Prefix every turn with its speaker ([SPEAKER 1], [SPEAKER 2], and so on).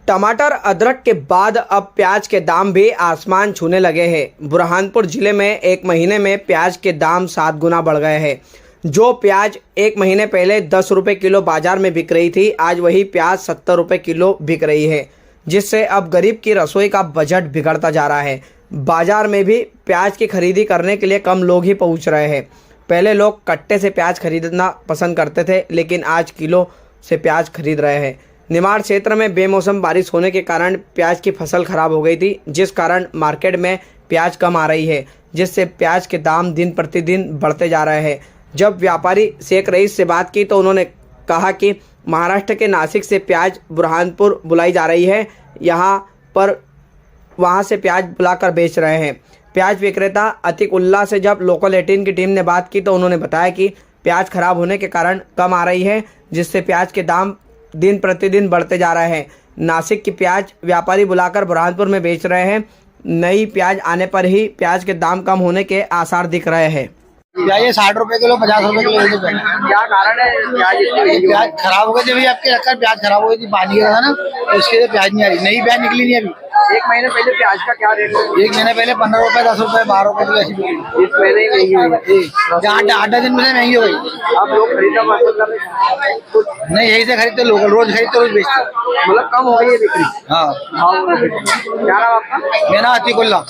[SPEAKER 1] टमाटर अदरक के बाद अब प्याज के दाम भी आसमान छूने लगे हैं। बुरहानपुर जिले में एक महीने में प्याज के दाम 7 गुना बढ़ गए हैं। जो प्याज एक महीने पहले 10 रुपये किलो बाजार में बिक रही थी, आज वही प्याज 70 रुपये किलो बिक रही है, जिससे अब गरीब की रसोई का बजट बिगड़ता जा रहा है। बाजार में भी प्याज की खरीदी करने के लिए कम लोग ही पहुंच रहे हैं। पहले लोग कट्टे से प्याज खरीदना पसंद करते थे, लेकिन आज किलो से प्याज खरीद रहे हैं। निमाड़ क्षेत्र में बेमौसम बारिश होने के कारण प्याज की फसल खराब हो गई थी, जिस कारण मार्केट में प्याज कम आ रही है, जिससे प्याज के दाम दिन प्रतिदिन बढ़ते जा रहे हैं। जब व्यापारी शेख रईस से बात की तो उन्होंने कहा कि महाराष्ट्र के नासिक से प्याज बुरहानपुर बुलाई जा रही है, यहाँ पर वहाँ से प्याज बुलाकर बेच रहे हैं। प्याज विक्रेता अतिक उल्लाह से जब लोकल 18 की टीम ने बात की तो उन्होंने बताया कि प्याज खराब होने के कारण कम आ रही है, जिससे प्याज के दाम दिन प्रतिदिन बढ़ते जा रहे हैं। नासिक की प्याज व्यापारी बुलाकर बुरहानपुर में बेच रहे हैं। नई प्याज आने पर ही प्याज के दाम कम होने के आसार दिख रहे हैं।
[SPEAKER 2] प्याज 60 रुपए किलो, 50 रुपए किलो।
[SPEAKER 1] क्या कारण है?
[SPEAKER 2] प्याज खराब हो गई थी भैया, आपके चक्कर प्याज खराब हो गई थी, पानी गिरा था ना, तो उसके लिए प्याज नहीं आ रही। नई प्याज निकली नहीं अभी।
[SPEAKER 1] एक महीने पहले प्याज का क्या रेट है?
[SPEAKER 2] एक महीने पहले 15 रुपए, 10 रुपए, 12 रुपए किलो ऐसी मिली।
[SPEAKER 1] इस महीने ही महंगी हुई है।
[SPEAKER 2] 8 दिन में महंगी हो गई।
[SPEAKER 1] अब लोग खरीदा पसंद कर रहे हैं।
[SPEAKER 2] नहीं, यही से खरीदते लोग, रोज खरीदते रोज बेचते।
[SPEAKER 1] मतलब कम हो गई है बिक्री।
[SPEAKER 2] हाँ।
[SPEAKER 1] क्या नाम आपका?
[SPEAKER 2] मेरा अतिक उल्लाह।